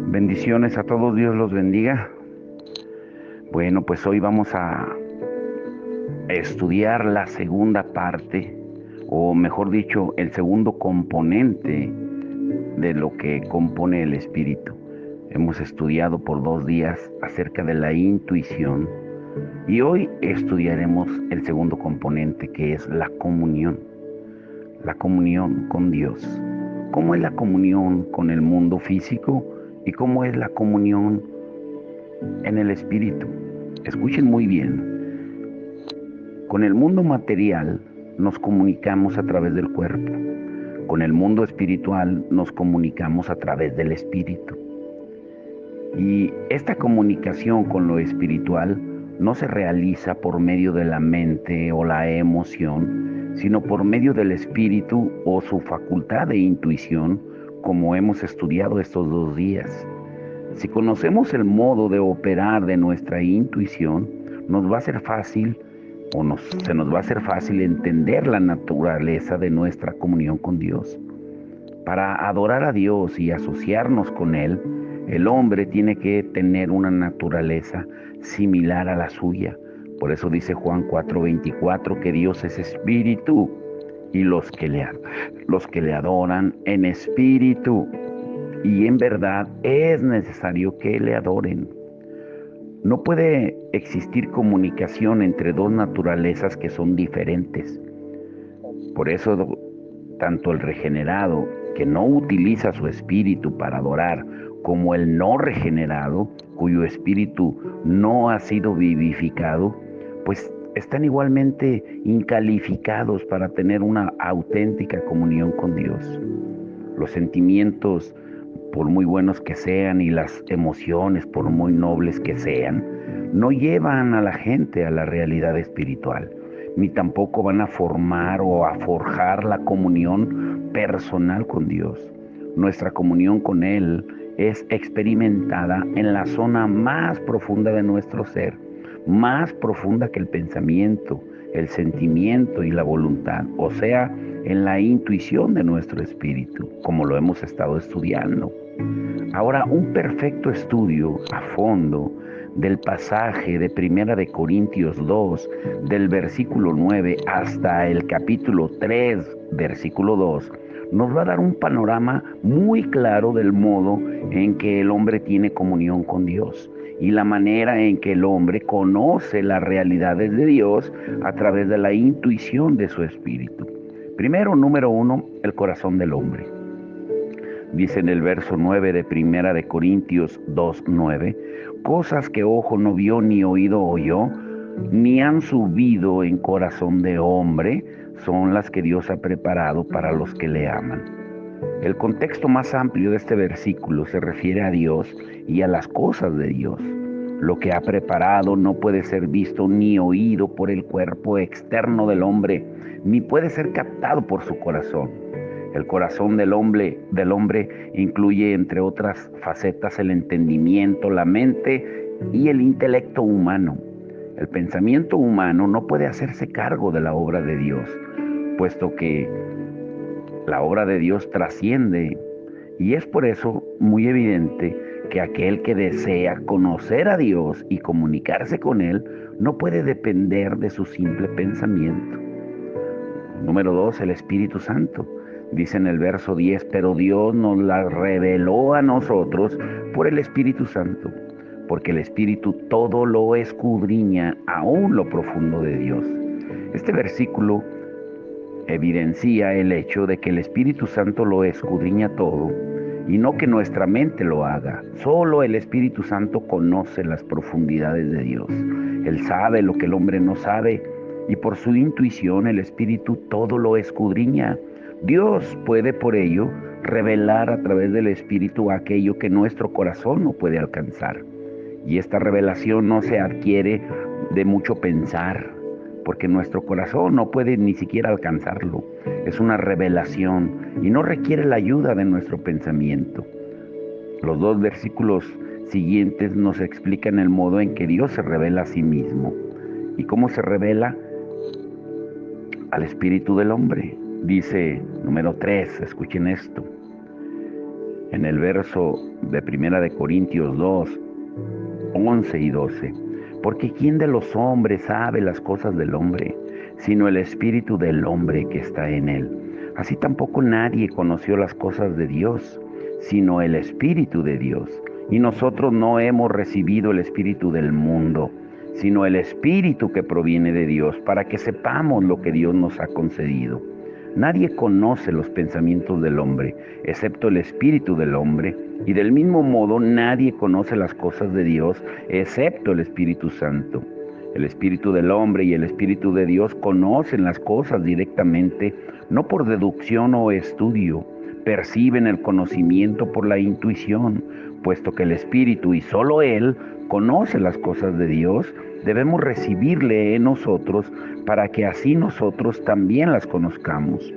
Bendiciones a todos, Dios los bendiga. Bueno, pues hoy vamos a estudiar la segunda parte, o mejor dicho, el segundo componente de lo que compone el espíritu. Hemos estudiado por 2 días acerca de la intuición y hoy estudiaremos el segundo componente, que es la comunión con Dios. ¿Cómo es la comunión con el mundo físico y cómo es la comunión en el espíritu? Escuchen muy bien. Con el mundo material nos comunicamos a través del cuerpo. Con el mundo espiritual nos comunicamos a través del espíritu. Y esta comunicación con lo espiritual no se realiza por medio de la mente o la emoción, sino por medio del espíritu o su facultad de intuición, como hemos estudiado estos 2 días. Si conocemos el modo de operar de nuestra intuición, nos va a ser fácil se nos va a hacer fácil entender la naturaleza de nuestra comunión con Dios. Para adorar a Dios y asociarnos con Él, el hombre tiene que tener una naturaleza similar a la suya. Por eso dice Juan 4:24 que Dios es espíritu y los que le adoran en espíritu y en verdad es necesario que le adoren. No puede existir comunicación entre dos naturalezas que son diferentes. Por eso, tanto el regenerado, que no utiliza su espíritu para adorar, como el no regenerado, cuyo espíritu no ha sido vivificado, pues están igualmente incalificados para tener una auténtica comunión con Dios. Los sentimientos, por muy buenos que sean, y las emociones, por muy nobles que sean, no llevan a la gente a la realidad espiritual, ni tampoco van a formar o a forjar la comunión personal con Dios. Nuestra comunión con Él es experimentada en la zona más profunda de nuestro ser, más profunda que el pensamiento, el sentimiento y la voluntad, o sea, en la intuición de nuestro espíritu, como lo hemos estado estudiando. Ahora, un perfecto estudio a fondo del pasaje de Primera de Corintios 2, del versículo 9 hasta el capítulo 3, versículo 2, nos va a dar un panorama muy claro del modo en que el hombre tiene comunión con Dios y la manera en que el hombre conoce las realidades de Dios a través de la intuición de su espíritu. Primero, número 1, el corazón del hombre. Dice en el verso 9 de Primera de Corintios 2:9, cosas que ojo no vio ni oído oyó, ni han subido en corazón de hombre, son las que Dios ha preparado para los que le aman. El contexto más amplio de este versículo se refiere a Dios y a las cosas de Dios. Lo que ha preparado no puede ser visto ni oído por el cuerpo externo del hombre, ni puede ser captado por su corazón. El corazón del hombre incluye, entre otras facetas, el entendimiento, la mente y el intelecto humano. El pensamiento humano no puede hacerse cargo de la obra de Dios, puesto que la obra de Dios trasciende, y es por eso muy evidente que aquel que desea conocer a Dios y comunicarse con Él no puede depender de su simple pensamiento. Número 2, el Espíritu Santo. Dice en el verso 10, pero Dios nos la reveló a nosotros por el Espíritu Santo, porque el Espíritu todo lo escudriña, aún lo profundo de Dios. Este versículo evidencia el hecho de que el Espíritu Santo lo escudriña todo y no que nuestra mente lo haga. Solo el Espíritu Santo conoce las profundidades de Dios. Él sabe lo que el hombre no sabe y por su intuición el Espíritu todo lo escudriña. Dios puede por ello revelar a través del Espíritu aquello que nuestro corazón no puede alcanzar. Y esta revelación no se adquiere de mucho pensar, porque nuestro corazón no puede ni siquiera alcanzarlo. Es una revelación y no requiere la ayuda de nuestro pensamiento. Los 2 versículos siguientes nos explican el modo en que Dios se revela a sí mismo y cómo se revela al espíritu del hombre. Dice número 3, escuchen esto. en el verso de Primera de Corintios 2, 11 y 12. Porque ¿quién de los hombres sabe las cosas del hombre, sino el espíritu del hombre que está en él? Así tampoco nadie conoció las cosas de Dios, sino el espíritu de Dios. Y nosotros no hemos recibido el espíritu del mundo, sino el espíritu que proviene de Dios, para que sepamos lo que Dios nos ha concedido. Nadie conoce los pensamientos del hombre, excepto el espíritu del hombre, y del mismo modo nadie conoce las cosas de Dios, excepto el Espíritu Santo. El espíritu del hombre y el espíritu de Dios conocen las cosas directamente, no por deducción o estudio. Perciben el conocimiento por la intuición, puesto que el espíritu y solo él conoce las cosas de Dios. Debemos recibirle en nosotros para que así nosotros también las conozcamos.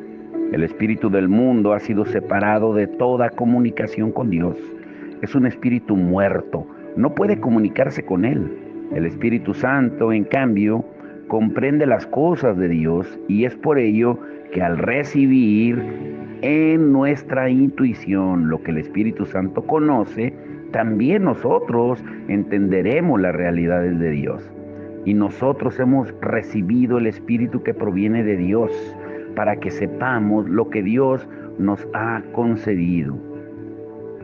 El espíritu del mundo ha sido separado de toda comunicación con Dios. Es un espíritu muerto, no puede comunicarse con Él. El Espíritu Santo, en cambio, comprende las cosas de Dios, y es por ello que al recibir en nuestra intuición lo que el Espíritu Santo conoce, también nosotros entenderemos las realidades de Dios. Y nosotros hemos recibido el Espíritu que proviene de Dios, para que sepamos lo que Dios nos ha concedido.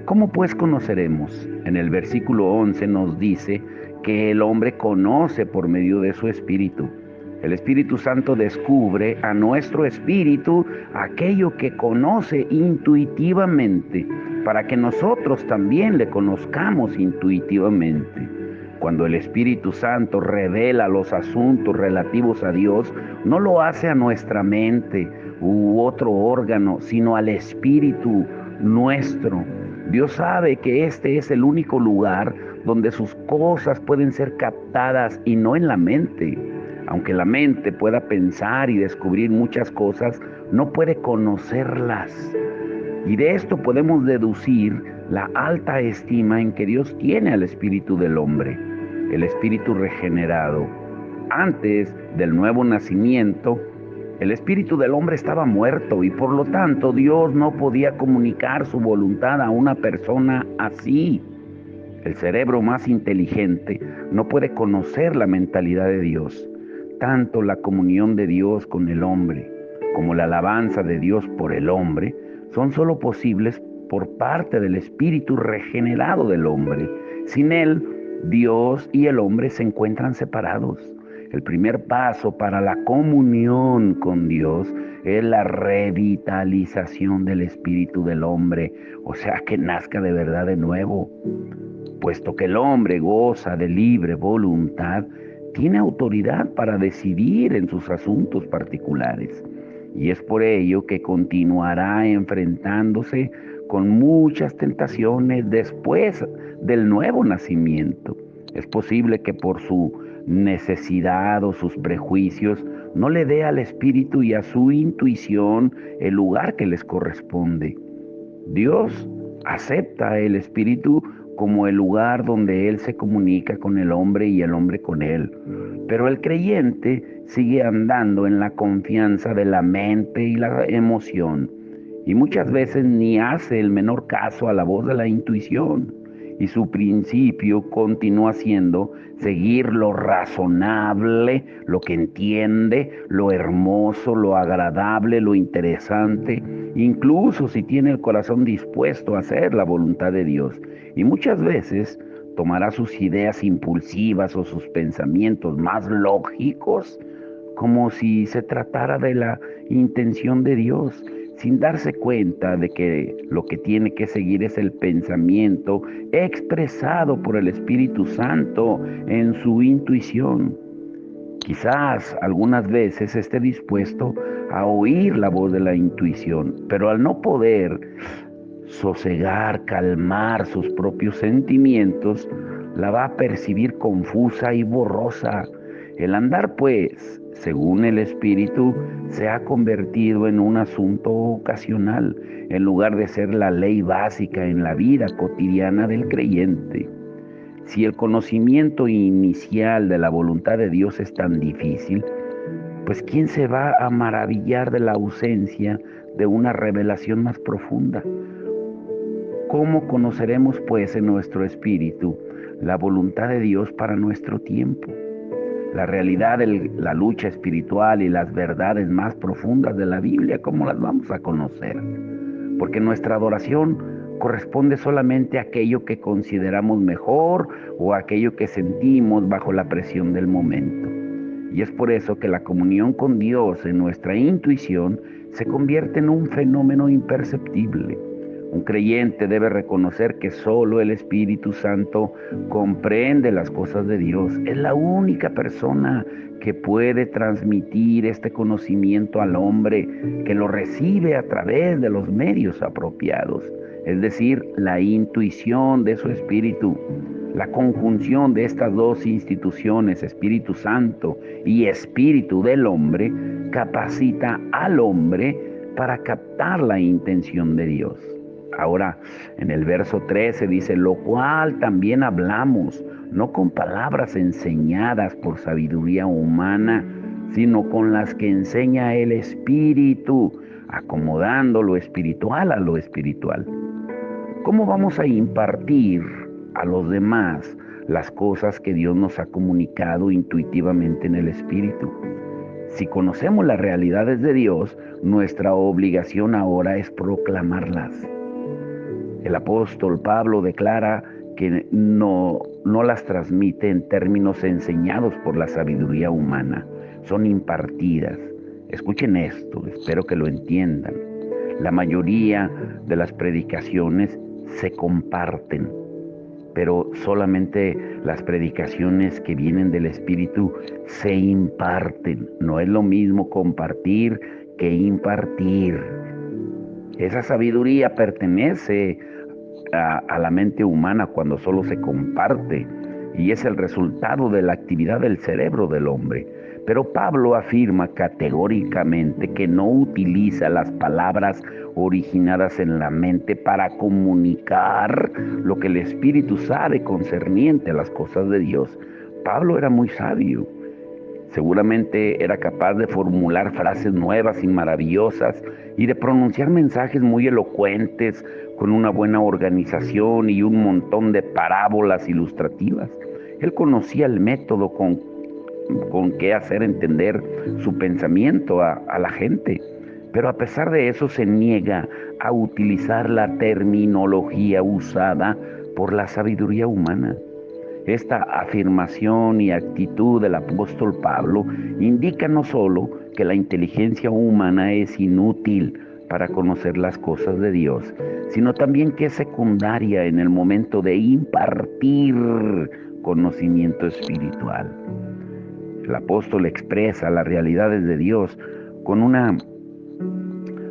¿Cómo pues conoceremos? En el versículo 11 nos dice que el hombre conoce por medio de su espíritu. El Espíritu Santo descubre a nuestro espíritu aquello que conoce intuitivamente, para que nosotros también le conozcamos intuitivamente. Cuando el Espíritu Santo revela los asuntos relativos a Dios, no lo hace a nuestra mente u otro órgano, sino al Espíritu nuestro. Dios sabe que este es el único lugar donde sus cosas pueden ser captadas y no en la mente. Aunque la mente pueda pensar y descubrir muchas cosas, no puede conocerlas. Y de esto podemos deducir la alta estima en que Dios tiene al espíritu del hombre, el espíritu regenerado. Antes del nuevo nacimiento, el espíritu del hombre estaba muerto y por lo tanto Dios no podía comunicar su voluntad a una persona así. El cerebro más inteligente no puede conocer la mentalidad de Dios. Tanto la comunión de Dios con el hombre como la alabanza de Dios por el hombre son solo posibles por parte del espíritu regenerado del hombre. Sin él, Dios y el hombre se encuentran separados. El primer paso para la comunión con Dios es la revitalización del espíritu del hombre, o sea, que nazca de verdad de nuevo. Puesto que el hombre goza de libre voluntad, tiene autoridad para decidir en sus asuntos particulares. Y es por ello que continuará enfrentándose con muchas tentaciones después del nuevo nacimiento. Es posible que por su necesidad o sus prejuicios no le dé al espíritu y a su intuición el lugar que les corresponde. Dios acepta el espíritu como el lugar donde Él se comunica con el hombre y el hombre con Él. Pero el creyente sigue andando en la confianza de la mente y la emoción, y muchas veces ni hace el menor caso a la voz de la intuición, y su principio continúa siendo seguir lo razonable, lo que entiende, lo hermoso, lo agradable, lo interesante, incluso si tiene el corazón dispuesto a hacer la voluntad de Dios. Y muchas veces tomará sus ideas impulsivas o sus pensamientos más lógicos como si se tratara de la intención de Dios, sin darse cuenta de que lo que tiene que seguir es el pensamiento expresado por el Espíritu Santo en su intuición. Quizás algunas veces esté dispuesto a oír la voz de la intuición, pero al no poder sosegar, calmar sus propios sentimientos, la va a percibir confusa y borrosa. El andar, pues, según el Espíritu, se ha convertido en un asunto ocasional, en lugar de ser la ley básica en la vida cotidiana del creyente. Si el conocimiento inicial de la voluntad de Dios es tan difícil, pues ¿quién se va a maravillar de la ausencia de una revelación más profunda? ¿Cómo conoceremos pues en nuestro espíritu la voluntad de Dios para nuestro tiempo? La realidad de la lucha espiritual y las verdades más profundas de la Biblia, ¿cómo las vamos a conocer? Porque nuestra adoración corresponde solamente a aquello que consideramos mejor o a aquello que sentimos bajo la presión del momento. Y es por eso que la comunión con Dios en nuestra intuición se convierte en un fenómeno imperceptible. Un creyente debe reconocer que solo el Espíritu Santo comprende las cosas de Dios. Es la única persona que puede transmitir este conocimiento al hombre, que lo recibe a través de los medios apropiados, es decir, la intuición de su espíritu. La conjunción de estas dos instituciones, Espíritu Santo y Espíritu del hombre, capacita al hombre para captar la intención de Dios. Ahora, en el verso 13 dice, lo cual también hablamos, no con palabras enseñadas por sabiduría humana, sino con las que enseña el Espíritu, acomodando lo espiritual a lo espiritual. ¿Cómo vamos a impartir a los demás las cosas que Dios nos ha comunicado intuitivamente en el Espíritu? Si conocemos las realidades de Dios, nuestra obligación ahora es proclamarlas. El apóstol Pablo declara que no las transmite en términos enseñados por la sabiduría humana, son impartidas. Escuchen esto, espero que lo entiendan. La mayoría de las predicaciones se comparten, pero solamente las predicaciones que vienen del Espíritu se imparten. No es lo mismo compartir que impartir. Esa sabiduría pertenece a la mente humana cuando solo se comparte y es el resultado de la actividad del cerebro del hombre. Pero Pablo afirma categóricamente que no utiliza las palabras originadas en la mente para comunicar lo que el Espíritu sabe concerniente a las cosas de Dios. Pablo era muy sabio. Seguramente era capaz de formular frases nuevas y maravillosas y de pronunciar mensajes muy elocuentes con una buena organización y un montón de parábolas ilustrativas. Él conocía el método con que hacer entender su pensamiento a la gente, pero a pesar de eso se niega a utilizar la terminología usada por la sabiduría humana. Esta afirmación y actitud del apóstol Pablo indica no solo que la inteligencia humana es inútil para conocer las cosas de Dios, sino también que es secundaria en el momento de impartir conocimiento espiritual. El apóstol expresa las realidades de Dios con una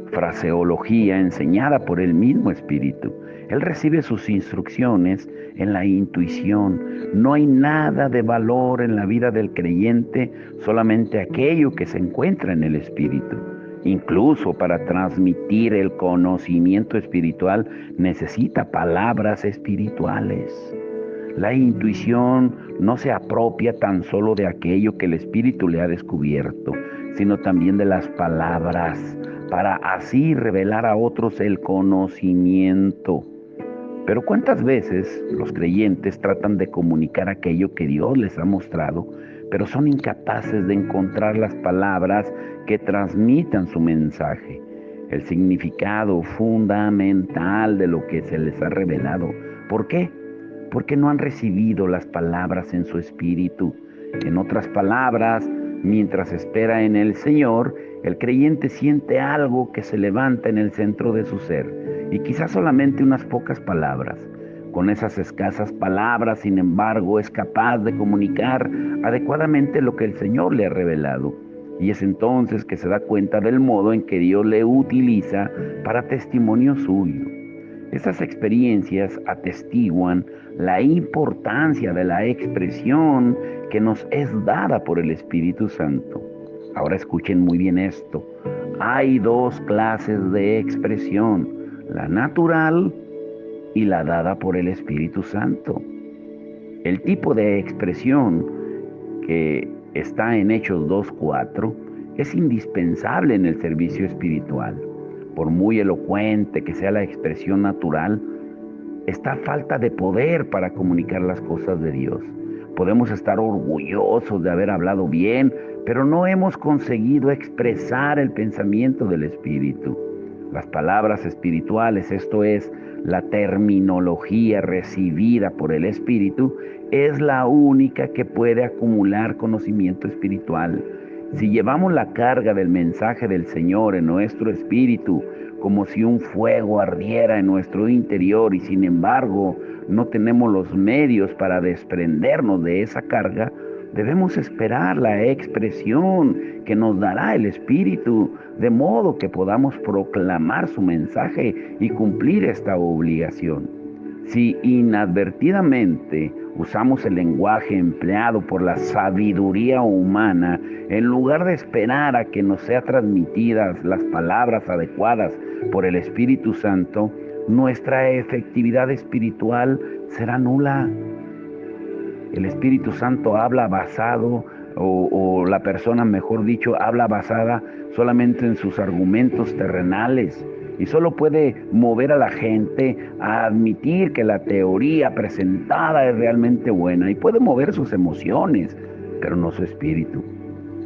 fraseología enseñada por el mismo Espíritu. Él recibe sus instrucciones en la intuición. No hay nada de valor en la vida del creyente, solamente aquello que se encuentra en el Espíritu. Incluso para transmitir el conocimiento espiritual necesita palabras espirituales. La intuición no se apropia tan solo de aquello que el Espíritu le ha descubierto, sino también de las palabras, para así revelar a otros el conocimiento. Pero ¿cuántas veces los creyentes tratan de comunicar aquello que Dios les ha mostrado, pero son incapaces de encontrar las palabras que transmitan su mensaje, el significado fundamental de lo que se les ha revelado? ¿Por qué? Porque no han recibido las palabras en su espíritu. En otras palabras, mientras espera en el Señor, el creyente siente algo que se levanta en el centro de su ser, y quizás solamente unas pocas palabras. Con esas escasas palabras, sin embargo, es capaz de comunicar adecuadamente lo que el Señor le ha revelado. Y es entonces que se da cuenta del modo en que Dios le utiliza para testimonio suyo. Esas experiencias atestiguan la importancia de la expresión que nos es dada por el Espíritu Santo. Ahora escuchen muy bien esto. Hay dos clases de expresión, la natural y la dada por el Espíritu Santo. El tipo de expresión que está en Hechos 2:4 es indispensable en el servicio espiritual. Por muy elocuente que sea la expresión natural, está falta de poder para comunicar las cosas de Dios. Podemos estar orgullosos de haber hablado bien, pero no hemos conseguido expresar el pensamiento del Espíritu. Las palabras espirituales, esto es, la terminología recibida por el Espíritu, es la única que puede acumular conocimiento espiritual. Si llevamos la carga del mensaje del Señor en nuestro espíritu, como si un fuego ardiera en nuestro interior y sin embargo no tenemos los medios para desprendernos de esa carga, debemos esperar la expresión que nos dará el Espíritu, de modo que podamos proclamar su mensaje y cumplir esta obligación. Si inadvertidamente usamos el lenguaje empleado por la sabiduría humana, en lugar de esperar a que nos sean transmitidas las palabras adecuadas por el Espíritu Santo, nuestra efectividad espiritual será nula. El Espíritu Santo habla basado, o la persona, mejor dicho, habla basada solamente en sus argumentos terrenales y solo puede mover a la gente a admitir que la teoría presentada es realmente buena y puede mover sus emociones, pero no su espíritu.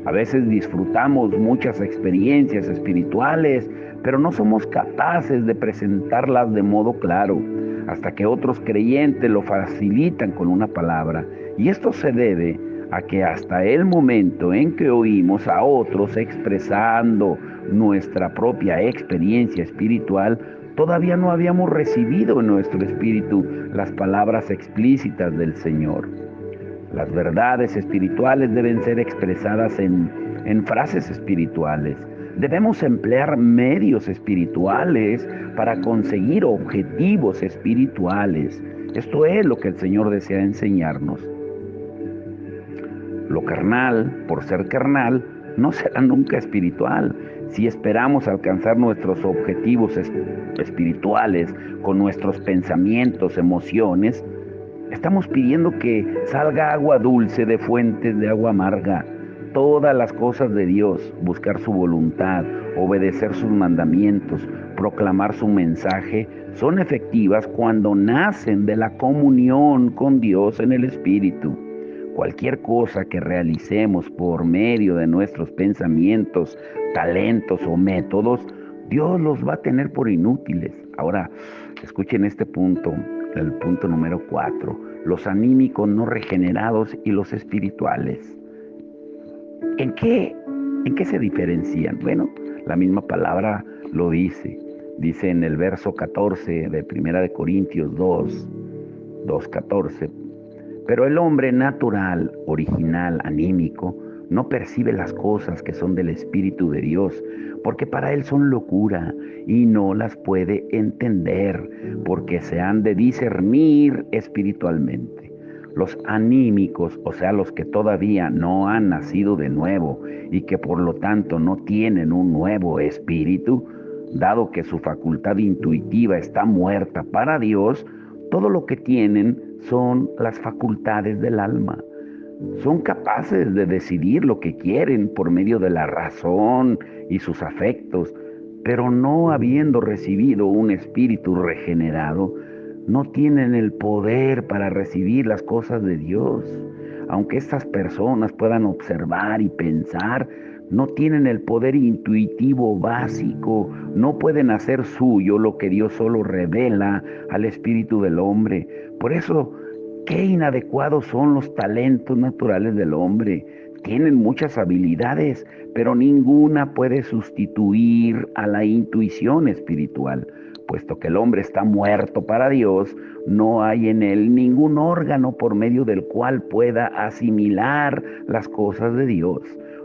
A veces disfrutamos muchas experiencias espirituales, pero no somos capaces de presentarlas de modo claro, hasta que otros creyentes lo facilitan con una palabra. Y esto se debe a que hasta el momento en que oímos a otros expresando nuestra propia experiencia espiritual, todavía no habíamos recibido en nuestro espíritu las palabras explícitas del Señor. Las verdades espirituales deben ser expresadas en frases espirituales. Debemos emplear medios espirituales para conseguir objetivos espirituales. Esto es lo que el Señor desea enseñarnos. Lo carnal, por ser carnal, no será nunca espiritual. Si esperamos alcanzar nuestros objetivos espirituales con nuestros pensamientos, emociones, estamos pidiendo que salga agua dulce de fuentes de agua amarga. Todas las cosas de Dios, buscar su voluntad, obedecer sus mandamientos, proclamar su mensaje, son efectivas cuando nacen de la comunión con Dios en el Espíritu. Cualquier cosa que realicemos por medio de nuestros pensamientos, talentos o métodos, Dios los va a tener por inútiles. Ahora, escuchen este punto, el punto número 4, los anímicos no regenerados y los espirituales. ¿En qué se diferencian? Bueno, la misma palabra lo dice. Dice en el verso 14 de 1 Corintios 2:14. Pero el hombre natural, original, anímico, no percibe las cosas que son del Espíritu de Dios, porque para él son locura y no las puede entender, porque se han de discernir espiritualmente. Los anímicos, o sea, los que todavía no han nacido de nuevo y que por lo tanto no tienen un nuevo espíritu, dado que su facultad intuitiva está muerta para Dios, todo lo que tienen son las facultades del alma. Son capaces de decidir lo que quieren por medio de la razón y sus afectos, pero no habiendo recibido un espíritu regenerado, no tienen el poder para recibir las cosas de Dios. Aunque estas personas puedan observar y pensar, no tienen el poder intuitivo básico, no pueden hacer suyo lo que Dios solo revela al espíritu del hombre. Por eso, qué inadecuados son los talentos naturales del hombre. Tienen muchas habilidades, pero ninguna puede sustituir a la intuición espiritual. Puesto que el hombre está muerto para Dios, no hay en él ningún órgano por medio del cual pueda asimilar las cosas de Dios.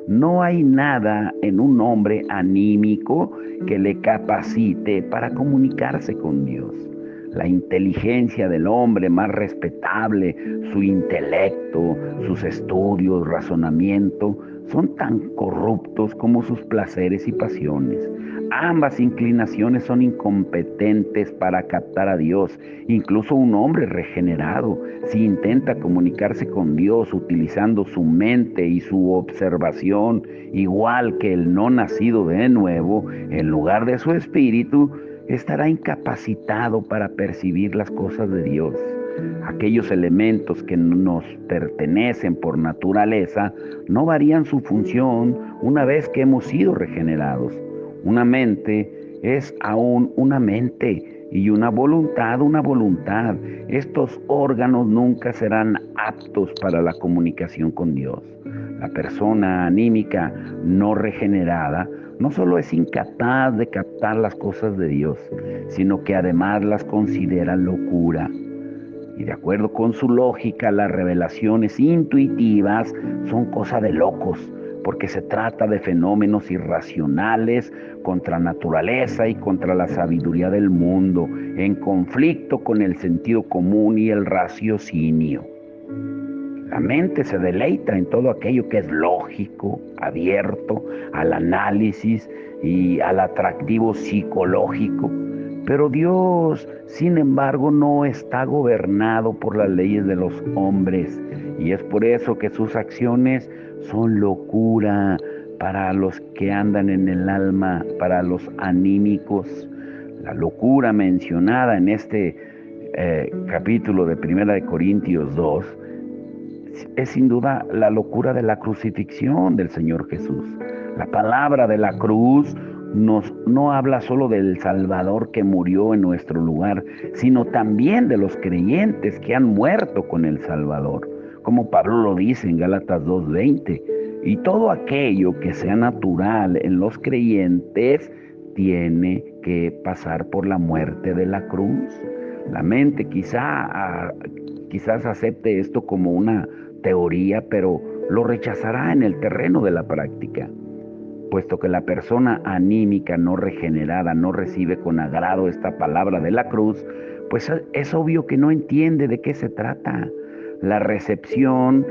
No hay nada en un hombre anímico que le capacite para comunicarse con Dios. La inteligencia del hombre más respetable, su intelecto, sus estudios, razonamiento, son tan corruptos como sus placeres y pasiones. Ambas inclinaciones son incompetentes para captar a Dios. Incluso un hombre regenerado, si intenta comunicarse con Dios utilizando su mente y su observación, igual que el no nacido de nuevo, en lugar de su espíritu, estará incapacitado para percibir las cosas de Dios. Aquellos elementos que nos pertenecen por naturaleza no varían su función una vez que hemos sido regenerados. Una mente es aún una mente y una voluntad una voluntad. Estos órganos nunca serán aptos para la comunicación con Dios. La persona anímica no regenerada no solo es incapaz de captar las cosas de Dios, sino que además las considera locura. Y de acuerdo con su lógica, las revelaciones intuitivas son cosa de locos, porque se trata de fenómenos irracionales contra naturaleza y contra la sabiduría del mundo, en conflicto con el sentido común y el raciocinio. La mente se deleita en todo aquello que es lógico, abierto al análisis y al atractivo psicológico. Pero Dios, sin embargo, no está gobernado por las leyes de los hombres. Y es por eso que sus acciones son locura para los que andan en el alma, para los anímicos. La locura mencionada en este capítulo de 1 Corintios 2 es sin duda la locura de la crucifixión del Señor Jesús. La palabra de la cruz no habla solo del Salvador que murió en nuestro lugar, sino también de los creyentes que han muerto con el Salvador, como Pablo lo dice en Gálatas 2:20. Y todo aquello que sea natural en los creyentes tiene que pasar por la muerte de la cruz. La mente quizás acepte esto como una teoría, pero lo rechazará en el terreno de la práctica, puesto que la persona anímica no regenerada no recibe con agrado esta palabra de la cruz, pues es obvio que no entiende de qué se trata. La recepción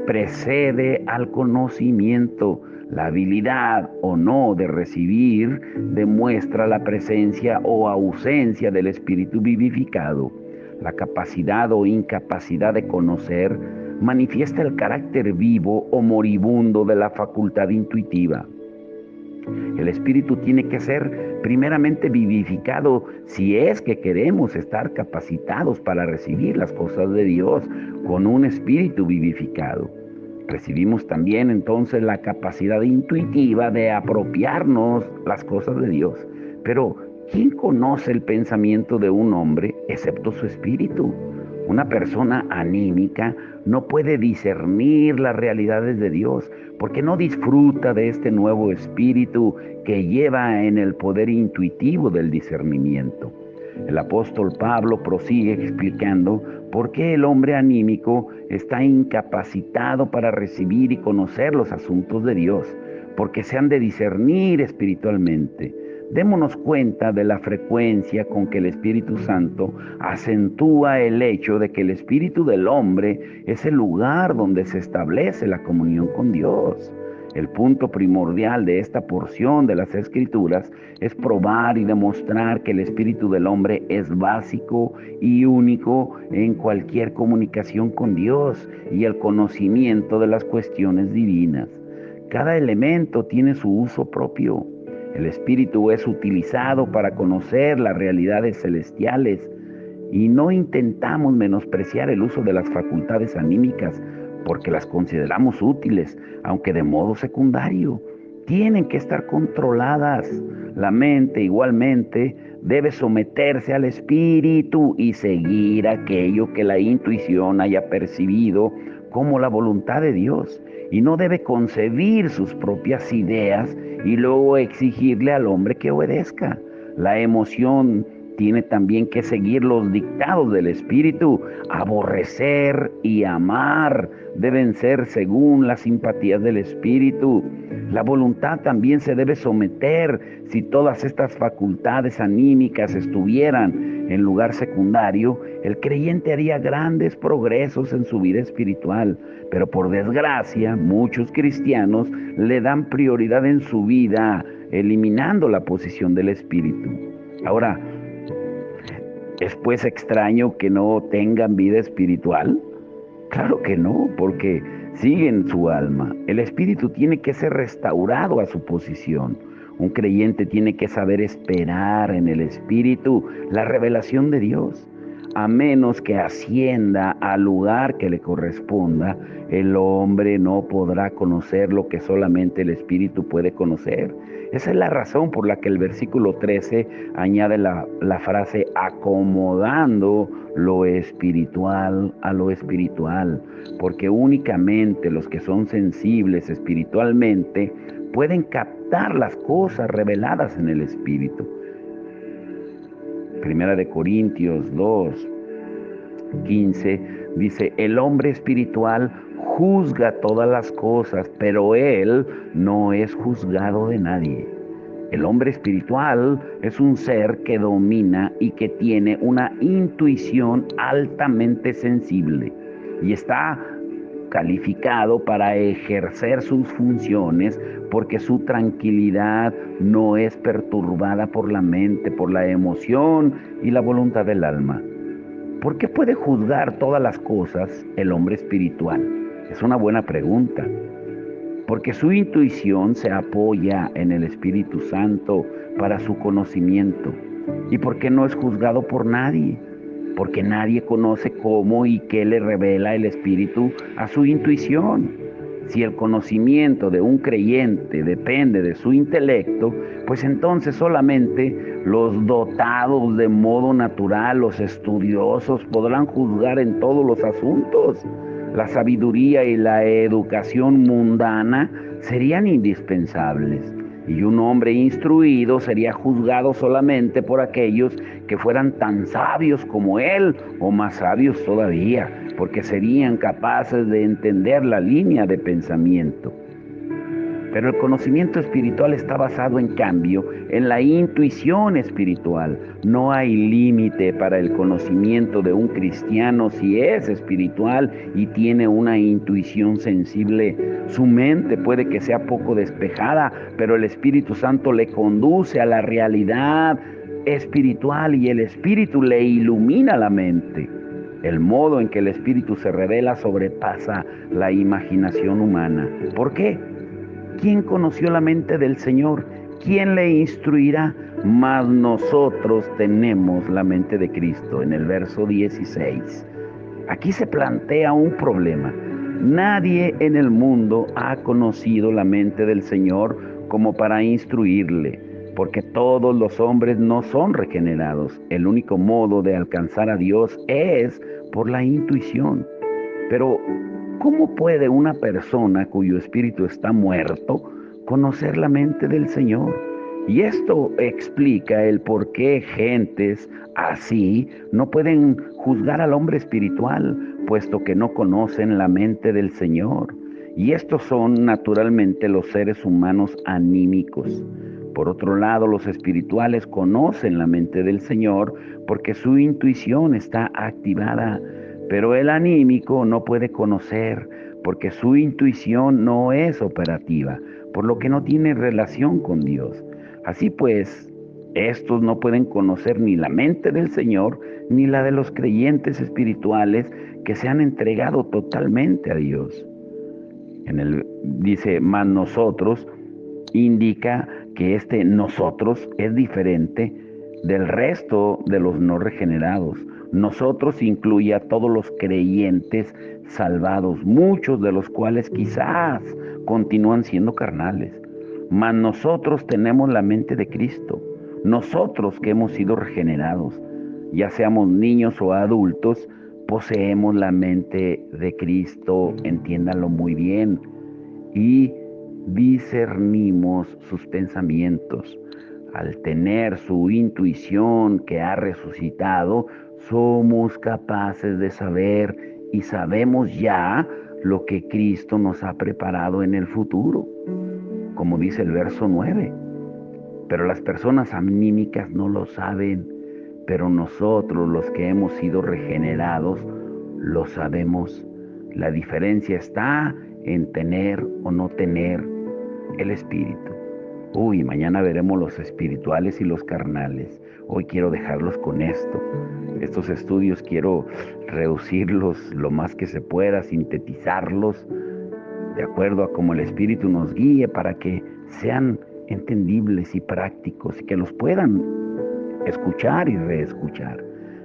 precede al conocimiento. La habilidad o no de recibir demuestra la presencia o ausencia del espíritu vivificado. La capacidad o incapacidad de conocer manifiesta el carácter vivo o moribundo de la facultad intuitiva. El espíritu tiene que ser primeramente vivificado si es que queremos estar capacitados para recibir las cosas de Dios con un espíritu vivificado. Recibimos también entonces la capacidad intuitiva de apropiarnos las cosas de Dios. Pero, ¿quién conoce el pensamiento de un hombre excepto su espíritu? Una persona anímica no puede discernir las realidades de Dios porque no disfruta de este nuevo espíritu que lleva en el poder intuitivo del discernimiento. El apóstol Pablo prosigue explicando por qué el hombre anímico está incapacitado para recibir y conocer los asuntos de Dios, porque se han de discernir espiritualmente. Démonos cuenta de la frecuencia con que el Espíritu Santo acentúa el hecho de que el espíritu del hombre es el lugar donde se establece la comunión con Dios. El punto primordial de esta porción de las Escrituras es probar y demostrar que el espíritu del hombre es básico y único en cualquier comunicación con Dios y el conocimiento de las cuestiones divinas. Cada elemento tiene su uso propio. El espíritu es utilizado para conocer las realidades celestiales y no intentamos menospreciar el uso de las facultades anímicas porque las consideramos útiles, aunque de modo secundario. Tienen que estar controladas. La mente igualmente debe someterse al espíritu y seguir aquello que la intuición haya percibido como la voluntad de Dios, y no debe concebir sus propias ideas y luego exigirle al hombre que obedezca. La emoción tiene también que seguir los dictados del espíritu. Aborrecer y amar deben ser según las simpatías del espíritu. La voluntad también se debe someter. Si todas estas facultades anímicas estuvieran en lugar secundario, el creyente haría grandes progresos en su vida espiritual. Pero por desgracia, muchos cristianos le dan prioridad en su vida, eliminando la posición del espíritu. Ahora, ¿es pues extraño que no tengan vida espiritual? Claro que no, porque siguen su alma. El espíritu tiene que ser restaurado a su posición. Un creyente tiene que saber esperar en el Espíritu la revelación de Dios. A menos que ascienda al lugar que le corresponda, el hombre no podrá conocer lo que solamente el Espíritu puede conocer. Esa es la razón por la que el versículo 13 añade la frase acomodando lo espiritual a lo espiritual, porque únicamente los que son sensibles espiritualmente pueden captar las cosas reveladas en el Espíritu. Primera de Corintios 2:15 dice, el hombre espiritual juzga todas las cosas, pero él no es juzgado de nadie. El hombre espiritual es un ser que domina y que tiene una intuición altamente sensible y está calificado para ejercer sus funciones porque su tranquilidad no es perturbada por la mente, por la emoción y la voluntad del alma. ¿Por qué puede juzgar todas las cosas el hombre espiritual? Es una buena pregunta. Porque su intuición se apoya en el Espíritu Santo para su conocimiento. ¿Y porque no es juzgado por nadie? Porque nadie conoce cómo y qué le revela el Espíritu a su intuición. Si el conocimiento de un creyente depende de su intelecto, pues entonces solamente los dotados de modo natural, los estudiosos, podrán juzgar en todos los asuntos. La sabiduría y la educación mundana serían indispensables. Y un hombre instruido sería juzgado solamente por aquellos que fueran tan sabios como él o más sabios todavía, porque serían capaces de entender la línea de pensamiento. Pero el conocimiento espiritual está basado, en cambio, en la intuición espiritual. No hay límite para el conocimiento de un cristiano si es espiritual y tiene una intuición sensible. Su mente puede que sea poco despejada, pero el Espíritu Santo le conduce a la realidad espiritual y el Espíritu le ilumina la mente. El modo en que el Espíritu se revela sobrepasa la imaginación humana. ¿Por qué? ¿Quién conoció la mente del Señor? ¿Quién le instruirá? Mas nosotros tenemos la mente de Cristo, en el verso 16. Aquí se plantea un problema. Nadie en el mundo ha conocido la mente del Señor como para instruirle, porque todos los hombres no son regenerados. El único modo de alcanzar a Dios es por la intuición. Pero, ¿cómo puede una persona cuyo espíritu está muerto conocer la mente del Señor? Y esto explica el por qué gentes así no pueden juzgar al hombre espiritual, puesto que no conocen la mente del Señor. Y estos son naturalmente los seres humanos anímicos. Por otro lado, los espirituales conocen la mente del Señor porque su intuición está activada. Pero el anímico no puede conocer porque su intuición no es operativa, por lo que no tiene relación con Dios. Así pues, estos no pueden conocer ni la mente del Señor ni la de los creyentes espirituales que se han entregado totalmente a Dios. Dice, mas nosotros, indica que este nosotros es diferente del resto de los no regenerados. Nosotros incluye a todos los creyentes salvados, muchos de los cuales quizás continúan siendo carnales. Mas nosotros tenemos la mente de Cristo. Nosotros que hemos sido regenerados, ya seamos niños o adultos, poseemos la mente de Cristo, entiéndanlo muy bien, y discernimos sus pensamientos. Al tener su intuición que ha resucitado, somos capaces de saber y sabemos ya lo que Cristo nos ha preparado en el futuro, como dice el verso 9. Pero las personas anímicas no lo saben, pero nosotros, los que hemos sido regenerados, lo sabemos. La diferencia está en tener o no tener el Espíritu. Mañana veremos los espirituales y los carnales. Hoy quiero dejarlos con esto. Estos estudios quiero reducirlos lo más que se pueda, sintetizarlos de acuerdo a cómo el Espíritu nos guíe para que sean entendibles y prácticos y que los puedan escuchar y reescuchar.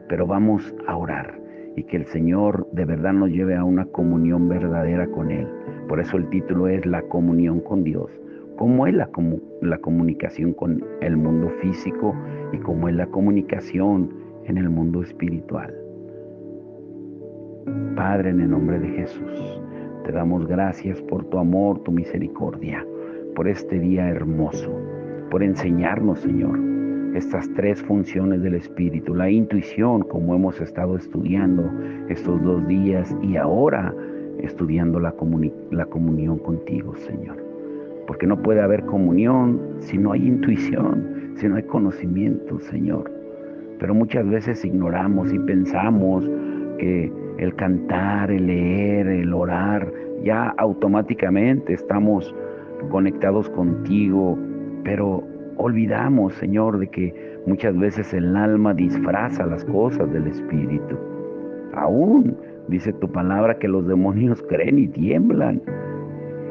Pero vamos a orar y que el Señor de verdad nos lleve a una comunión verdadera con Él. Por eso el título es La comunión con Dios. ¿Cómo es la comunicación con el mundo físico y cómo es la comunicación en el mundo espiritual? Padre, en el nombre de Jesús, te damos gracias por tu amor, tu misericordia, por este día hermoso, por enseñarnos, Señor, estas tres funciones del Espíritu, la intuición, como hemos estado estudiando estos 2 días y ahora estudiando la comunión contigo, Señor. Porque no puede haber comunión si no hay intuición, si no hay conocimiento, Señor. Pero muchas veces ignoramos y pensamos que el cantar, el leer, el orar, ya automáticamente estamos conectados contigo, pero olvidamos, Señor, de que muchas veces el alma disfraza las cosas del Espíritu. Aún dice tu palabra que los demonios creen y tiemblan.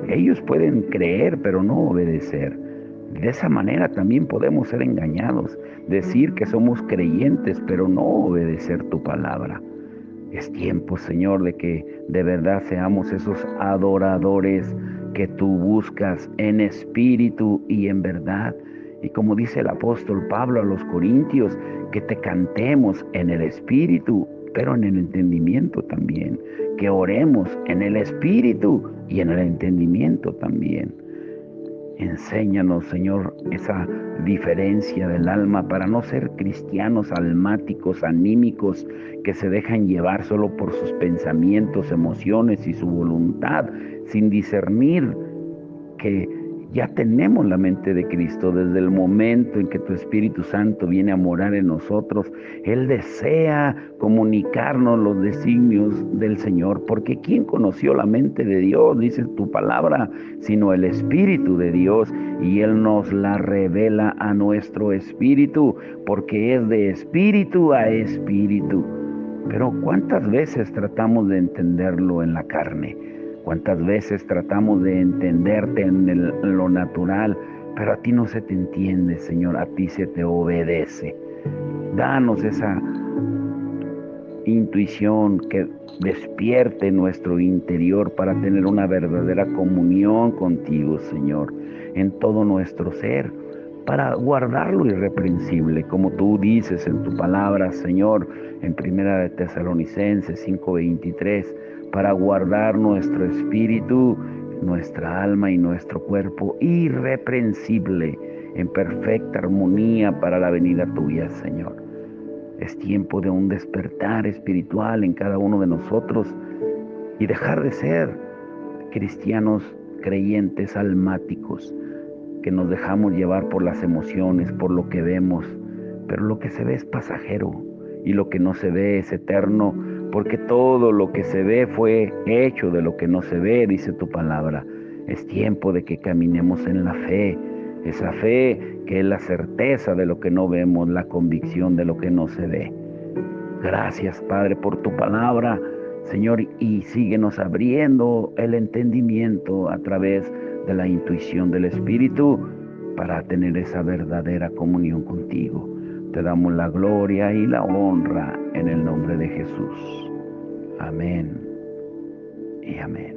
Ellos pueden creer, pero no obedecer. De esa manera también podemos ser engañados, decir que somos creyentes, pero no obedecer tu palabra. Es tiempo, Señor, de que de verdad seamos esos adoradores que tú buscas en espíritu y en verdad. Y como dice el apóstol Pablo a los Corintios, que te cantemos en el espíritu, pero en el entendimiento también. Que oremos en el espíritu y en el entendimiento también. Enséñanos, Señor, esa diferencia del alma para no ser cristianos almáticos, anímicos, que se dejan llevar solo por sus pensamientos, emociones y su voluntad, sin discernir que ya tenemos la mente de Cristo desde el momento en que tu Espíritu Santo viene a morar en nosotros. Él desea comunicarnos los designios del Señor, porque ¿quién conoció la mente de Dios? Dice tu palabra, sino el Espíritu de Dios, y Él nos la revela a nuestro espíritu, porque es de espíritu a espíritu. Pero ¿cuántas veces tratamos de entenderlo en la carne? ¿Cuántas veces tratamos de entenderte en lo natural? Pero a ti no se te entiende, Señor, a ti se te obedece. Danos esa intuición que despierte nuestro interior para tener una verdadera comunión contigo, Señor, en todo nuestro ser, para guardar lo irreprensible, como tú dices en tu palabra, Señor, en Primera de Tesalonicenses 5:23, para guardar nuestro espíritu, nuestra alma y nuestro cuerpo irreprensible, en perfecta armonía para la venida tuya, Señor. Es tiempo de un despertar espiritual en cada uno de nosotros y dejar de ser cristianos creyentes almáticos, que nos dejamos llevar por las emociones, por lo que vemos, pero lo que se ve es pasajero y lo que no se ve es eterno, porque todo lo que se ve fue hecho de lo que no se ve, dice tu palabra. Es tiempo de que caminemos en la fe, esa fe que es la certeza de lo que no vemos, la convicción de lo que no se ve. Gracias, Padre, por tu palabra, Señor, y síguenos abriendo el entendimiento a través de la intuición del Espíritu para tener esa verdadera comunión contigo. Te damos la gloria y la honra en el nombre de Jesús. Amén y amén.